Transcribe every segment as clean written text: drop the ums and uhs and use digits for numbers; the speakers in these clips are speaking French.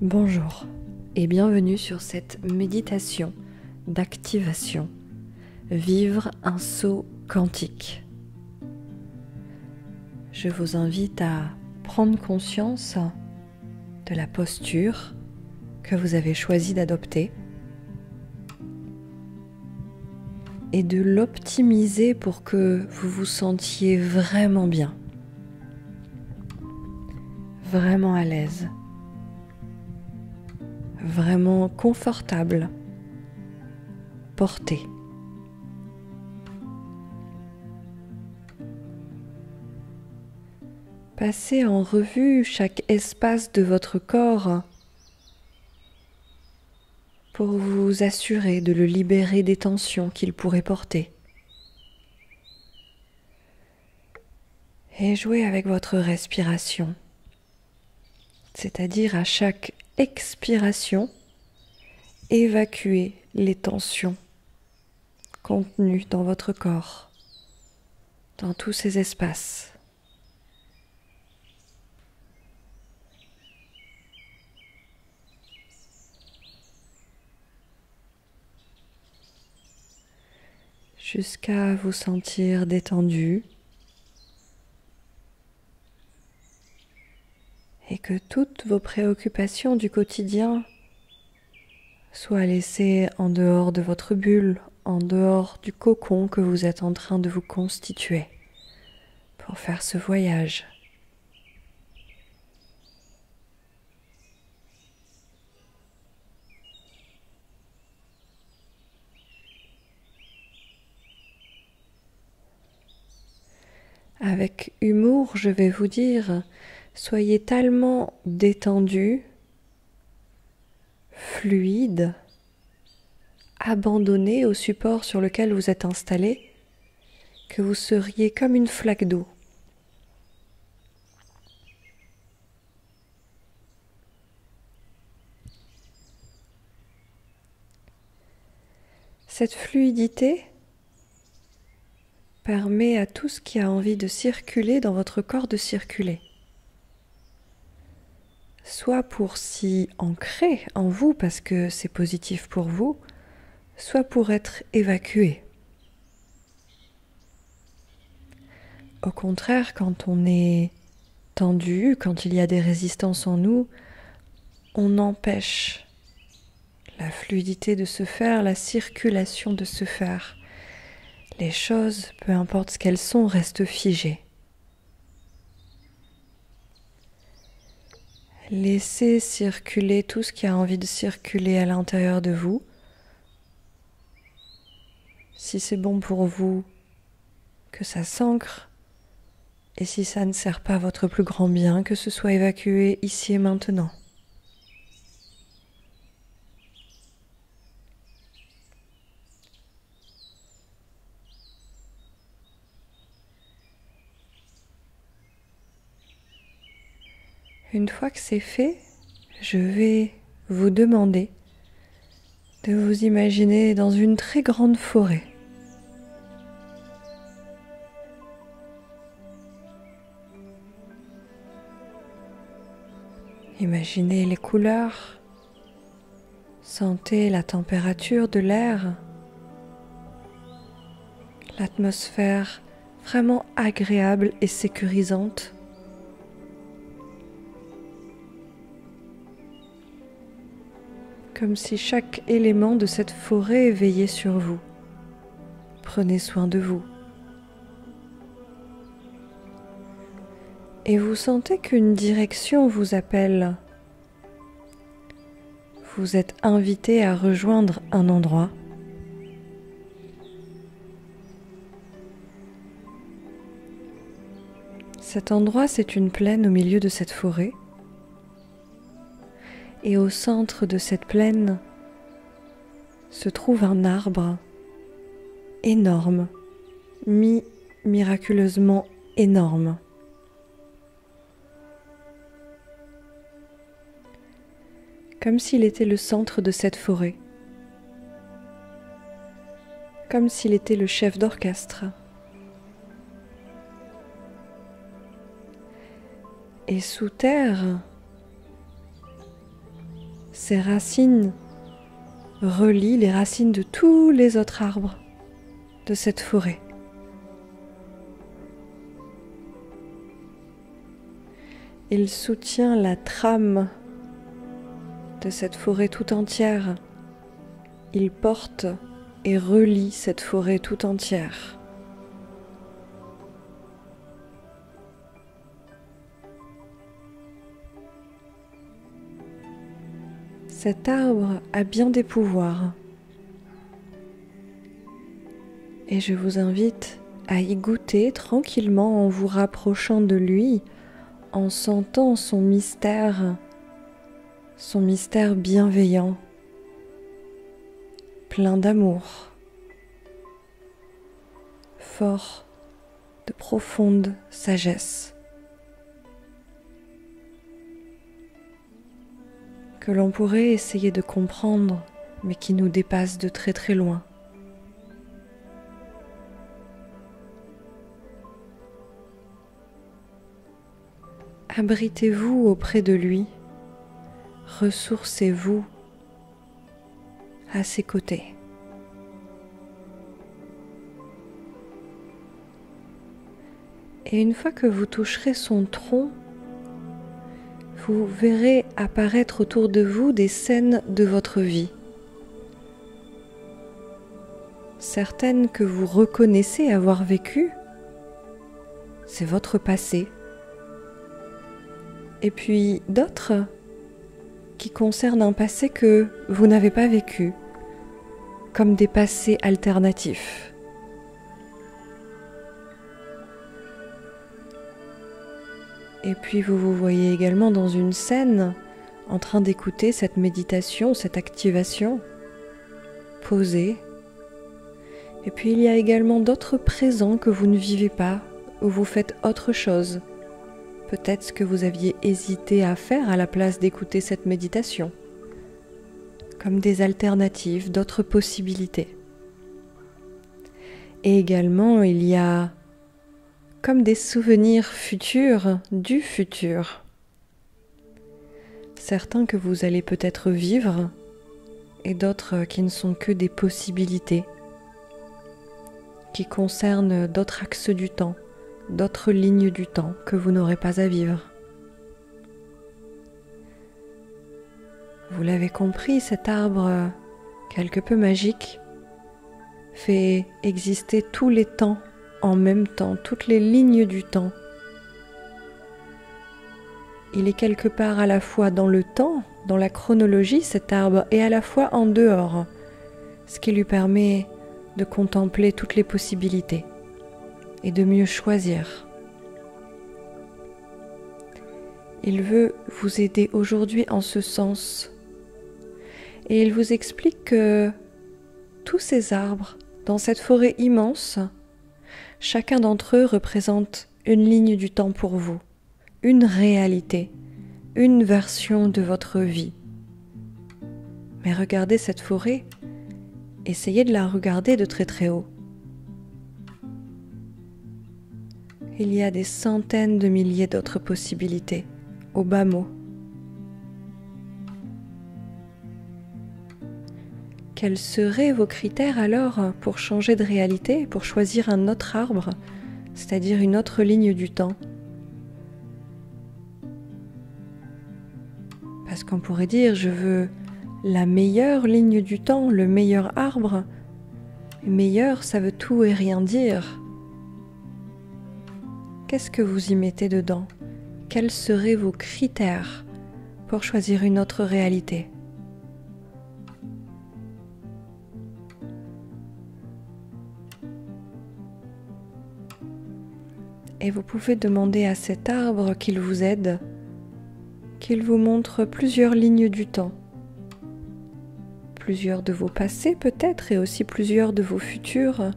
Bonjour et bienvenue sur cette méditation d'activation, vivre un saut quantique. Je vous invite à prendre conscience de la posture que vous avez choisi d'adopter et de l'optimiser pour que vous vous sentiez vraiment bien, vraiment à l'aise, vraiment confortable, porté. Passez en revue chaque espace de votre corps pour vous assurer de le libérer des tensions qu'il pourrait porter. Et jouez avec votre respiration, c'est-à-dire à chaque expiration, évacuez les tensions contenues dans votre corps, dans tous ces espaces. Jusqu'à vous sentir détendu et que toutes vos préoccupations du quotidien soient laissées en dehors de votre bulle, en dehors du cocon que vous êtes en train de vous constituer pour faire ce voyage. Avec humour, je vais vous dire, soyez tellement détendu, fluide, abandonné au support sur lequel vous êtes installé, que vous seriez comme une flaque d'eau. Cette fluidité permet à tout ce qui a envie de circuler dans votre corps de circuler. Soit pour s'y ancrer en vous parce que c'est positif pour vous, soit pour être évacué. Au contraire, quand on est tendu, quand il y a des résistances en nous, on empêche la fluidité de se faire, la circulation de se faire. Les choses, peu importe ce qu'elles sont, restent figées. Laissez circuler tout ce qui a envie de circuler à l'intérieur de vous. Si c'est bon pour vous, que ça s'ancre. Et si ça ne sert pas à votre plus grand bien, que ce soit évacué ici et maintenant. Une fois que c'est fait, je vais vous demander de vous imaginer dans une très grande forêt. Imaginez les couleurs, sentez la température de l'air, l'atmosphère vraiment agréable et sécurisante. Comme si chaque élément de cette forêt veillait sur vous. Prenez soin de vous. Et vous sentez qu'une direction vous appelle. Vous êtes invité à rejoindre un endroit. Cet endroit, c'est une plaine au milieu de cette forêt. Et au centre de cette plaine se trouve un arbre énorme, miraculeusement énorme. Comme s'il était le centre de cette forêt, comme s'il était le chef d'orchestre. Et sous terre, Ses racines relient les racines de tous les autres arbres de cette forêt. Il soutient la trame de cette forêt tout entière. Il porte et relie cette forêt tout entière. Cet arbre a bien des pouvoirs et je vous invite à y goûter tranquillement en vous rapprochant de lui, en sentant son mystère bienveillant, plein d'amour, fort de profonde sagesse, que l'on pourrait essayer de comprendre, mais qui nous dépasse de très très loin. Abritez-vous auprès de lui, ressourcez-vous à ses côtés. Et une fois que vous toucherez son tronc, vous verrez apparaître autour de vous des scènes de votre vie. Certaines que vous reconnaissez avoir vécues, c'est votre passé. Et puis d'autres qui concernent un passé que vous n'avez pas vécu, comme des passés alternatifs. Et puis vous vous voyez également dans une scène en train d'écouter cette méditation, cette activation, posée. Et puis il y a également d'autres présents que vous ne vivez pas, où vous faites autre chose. Peut-être ce que vous aviez hésité à faire à la place d'écouter cette méditation, comme des alternatives, d'autres possibilités. Et également, il y a comme des souvenirs futurs du futur. Certains que vous allez peut-être vivre et d'autres qui ne sont que des possibilités, qui concernent d'autres axes du temps, d'autres lignes du temps que vous n'aurez pas à vivre. Vous l'avez compris, cet arbre quelque peu magique fait exister tous les temps en même temps, toutes les lignes du temps. Il est quelque part à la fois dans le temps, dans la chronologie, cet arbre, et à la fois en dehors, ce qui lui permet de contempler toutes les possibilités et de mieux choisir. Il veut vous aider aujourd'hui en ce sens. Et il vous explique que tous ces arbres, dans cette forêt immense, chacun d'entre eux représente une ligne du temps pour vous, une réalité, une version de votre vie. Mais regardez cette forêt, essayez de la regarder de très très haut. Il y a des centaines de milliers d'autres possibilités, au bas mot. Quels seraient vos critères alors pour changer de réalité, pour choisir un autre arbre, c'est-à-dire une autre ligne du temps? Parce qu'on pourrait dire, je veux la meilleure ligne du temps, le meilleur arbre. Meilleur, ça veut tout et rien dire. Qu'est-ce que vous y mettez dedans? Quels seraient vos critères pour choisir une autre réalité? Et vous pouvez demander à cet arbre qu'il vous aide, qu'il vous montre plusieurs lignes du temps, plusieurs de vos passés peut-être et aussi plusieurs de vos futurs.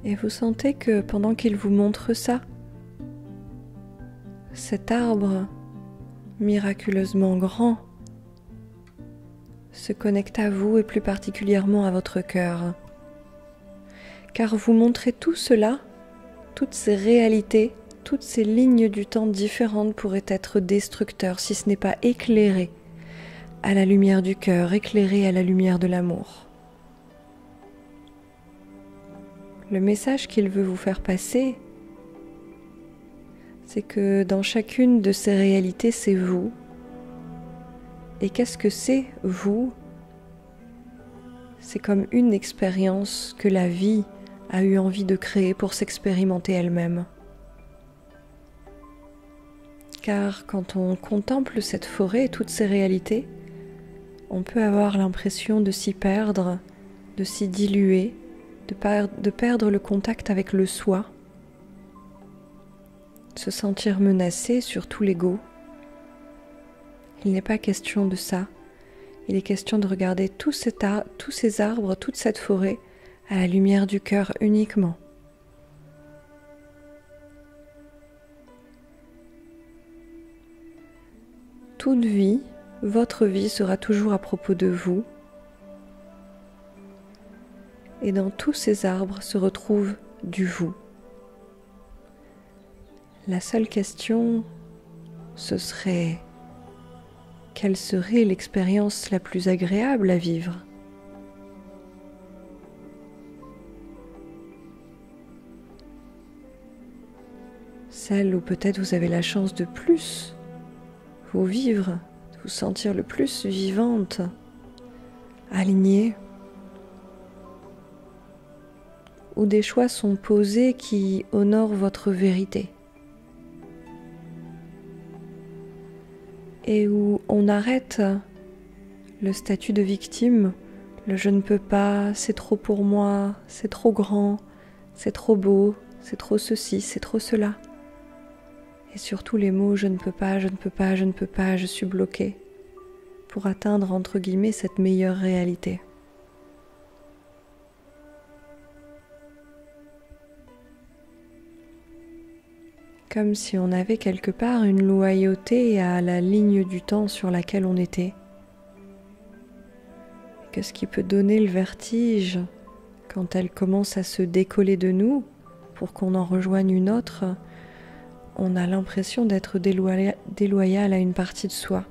Et vous sentez que pendant qu'il vous montre ça, cet arbre miraculeusement grand se connecte à vous et plus particulièrement à votre cœur. Car vous montrez tout cela, toutes ces réalités, toutes ces lignes du temps différentes pourraient être destructeurs si ce n'est pas éclairé à la lumière du cœur, éclairé à la lumière de l'amour. Le message qu'il veut vous faire passer, c'est que dans chacune de ces réalités, c'est vous. Et qu'est-ce que c'est, vous? C'est comme une expérience que la vie a eu envie de créer pour s'expérimenter elle-même. Car quand on contemple cette forêt et toutes ces réalités, on peut avoir l'impression de s'y perdre, de s'y diluer, de perdre le contact avec le soi, se sentir menacé, surtout l'ego. Il n'est pas question de ça. Il est question de regarder tous ces arbres, toute cette forêt à la lumière du cœur uniquement. Toute vie, votre vie sera toujours à propos de vous. Et dans tous ces arbres se retrouve du vous. La seule question, ce serait: quelle serait l'expérience la plus agréable à vivre? Celle où peut-être vous avez la chance de plus vous vivre, de vous sentir le plus vivante, alignée, où des choix sont posés qui honorent votre vérité. Et où on arrête le statut de victime, le je ne peux pas, c'est trop pour moi, c'est trop grand, c'est trop beau, c'est trop ceci, c'est trop cela. Et surtout les mots je ne peux pas, je ne peux pas, je ne peux pas, je suis bloqué, pour atteindre entre guillemets cette meilleure réalité. Comme si on avait quelque part une loyauté à la ligne du temps sur laquelle on était. Que ce qui peut donner le vertige quand elle commence à se décoller de nous pour qu'on en rejoigne une autre, on a l'impression d'être déloyal à une partie de soi,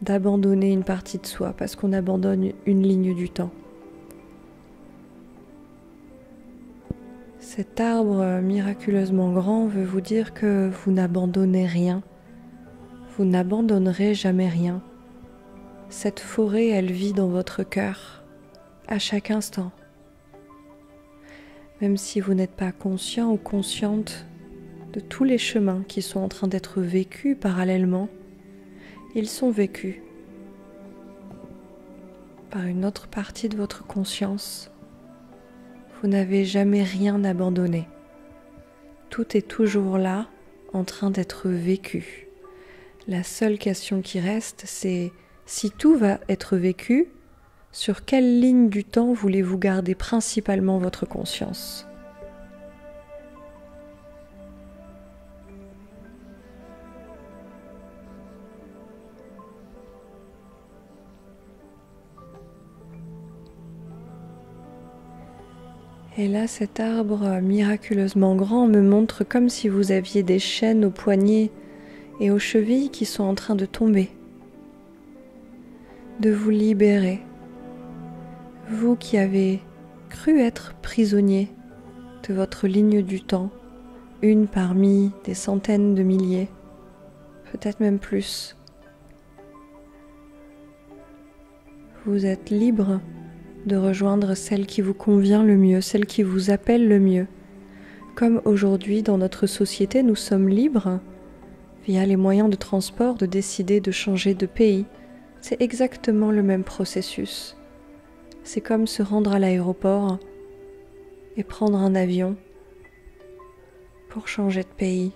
d'abandonner une partie de soi parce qu'on abandonne une ligne du temps. Cet arbre miraculeusement grand veut vous dire que vous n'abandonnez rien, vous n'abandonnerez jamais rien. Cette forêt, elle vit dans votre cœur, à chaque instant. Même si vous n'êtes pas conscient ou consciente de tous les chemins qui sont en train d'être vécus parallèlement, ils sont vécus par une autre partie de votre conscience. Vous n'avez jamais rien abandonné. Tout est toujours là, en train d'être vécu. La seule question qui reste, c'est si tout va être vécu, sur quelle ligne du temps voulez-vous garder principalement votre conscience ? Et là, cet arbre miraculeusement grand me montre comme si vous aviez des chaînes aux poignets et aux chevilles qui sont en train de tomber, de vous libérer. Vous qui avez cru être prisonnier de votre ligne du temps, une parmi des centaines de milliers, peut-être même plus. Vous êtes libre de rejoindre celle qui vous convient le mieux, celle qui vous appelle le mieux. Comme aujourd'hui dans notre société, nous sommes libres, via les moyens de transport, de décider de changer de pays. C'est exactement le même processus. C'est comme se rendre à l'aéroport et prendre un avion pour changer de pays.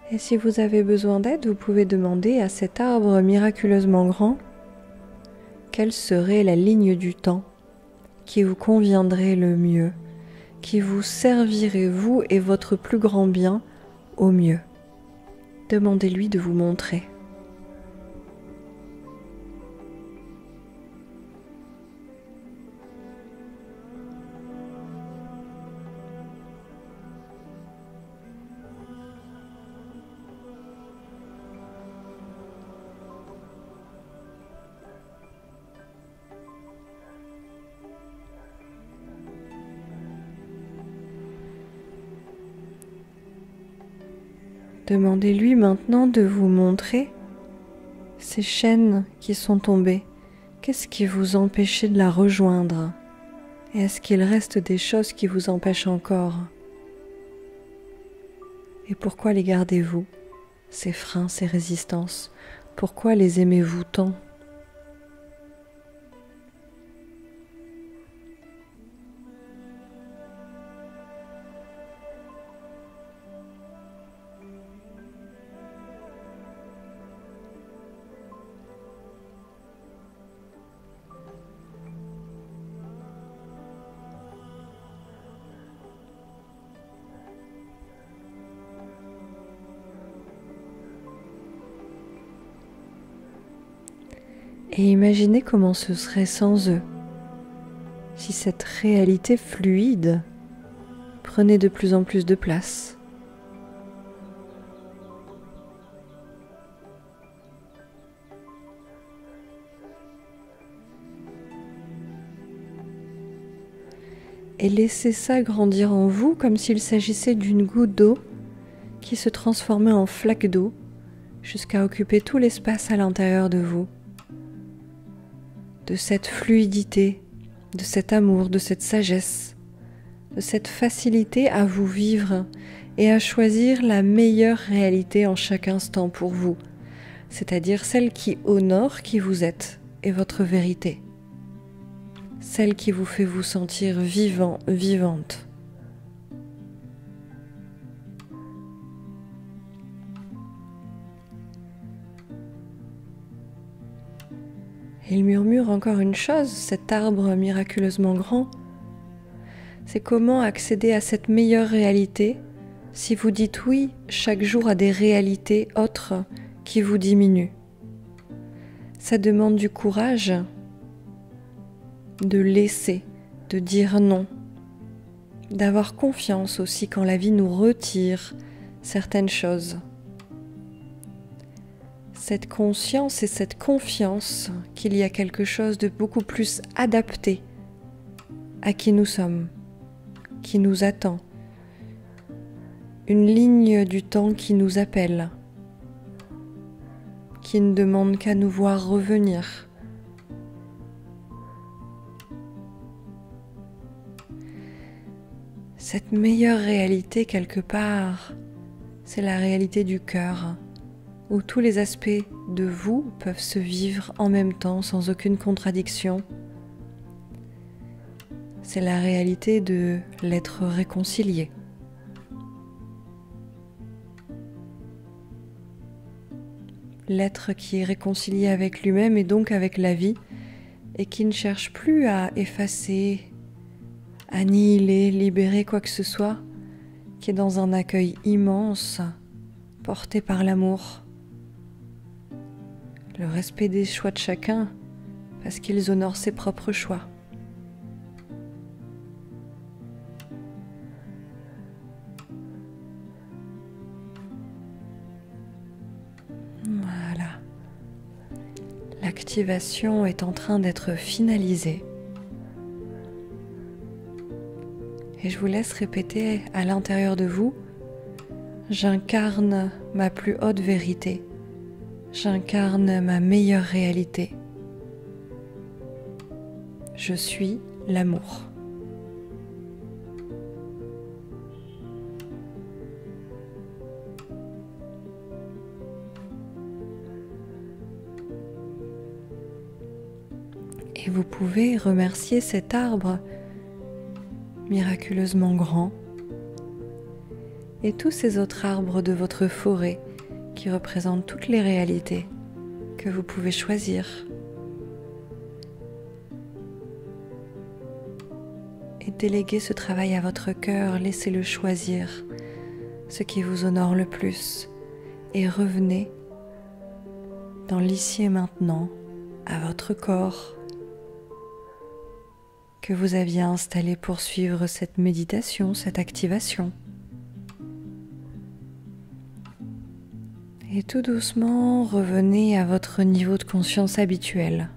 Et si vous avez besoin d'aide, vous pouvez demander à cet arbre miraculeusement grand quelle serait la ligne du temps qui vous conviendrait le mieux, qui vous servirait vous et votre plus grand bien au mieux. Demandez-lui de vous montrer. Demandez-lui maintenant de vous montrer ces chaînes qui sont tombées. Qu'est-ce qui vous empêchait de la rejoindre? Et est-ce qu'il reste des choses qui vous empêchent encore? Et pourquoi les gardez-vous, ces freins, ces résistances? Pourquoi les aimez-vous tant? Et imaginez comment ce serait sans eux, si cette réalité fluide prenait de plus en plus de place. Et laissez ça grandir en vous comme s'il s'agissait d'une goutte d'eau qui se transformait en flaque d'eau jusqu'à occuper tout l'espace à l'intérieur de vous. De cette fluidité, de cet amour, de cette sagesse, de cette facilité à vous vivre et à choisir la meilleure réalité en chaque instant pour vous, c'est-à-dire celle qui honore qui vous êtes et votre vérité, celle qui vous fait vous sentir vivant, vivante. Il murmure encore une chose, cet arbre miraculeusement grand, c'est comment accéder à cette meilleure réalité si vous dites oui chaque jour à des réalités autres qui vous diminuent. Ça demande du courage de laisser, de dire non, d'avoir confiance aussi quand la vie nous retire certaines choses. Cette conscience et cette confiance qu'il y a quelque chose de beaucoup plus adapté à qui nous sommes, qui nous attend, une ligne du temps qui nous appelle, qui ne demande qu'à nous voir revenir. Cette meilleure réalité quelque part, c'est la réalité du cœur, où tous les aspects de vous peuvent se vivre en même temps sans aucune contradiction. C'est la réalité de l'être réconcilié. L'être qui est réconcilié avec lui-même et donc avec la vie et qui ne cherche plus à effacer, annihiler, libérer quoi que ce soit, qui est dans un accueil immense, porté par l'amour. Le respect des choix de chacun, parce qu'ils honorent ses propres choix. Voilà. L'activation est en train d'être finalisée. Et je vous laisse répéter à l'intérieur de vous, j'incarne ma plus haute vérité. J'incarne ma meilleure réalité. Je suis l'amour. Et vous pouvez remercier cet arbre miraculeusement grand et tous ces autres arbres de votre forêt qui représentent toutes les réalités que vous pouvez choisir déléguez ce travail à votre cœur, laissez-le choisir ce qui vous honore le plus et revenez dans l'ici et maintenant à votre corps que vous aviez installé pour suivre cette méditation, cette activation. Et tout doucement, revenez à votre niveau de conscience habituel,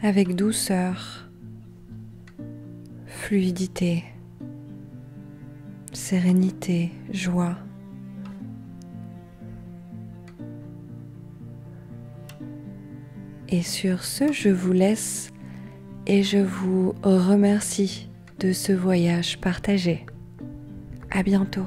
avec douceur, fluidité, sérénité, joie. Et sur ce, je vous laisse et je vous remercie de ce voyage partagé. À bientôt.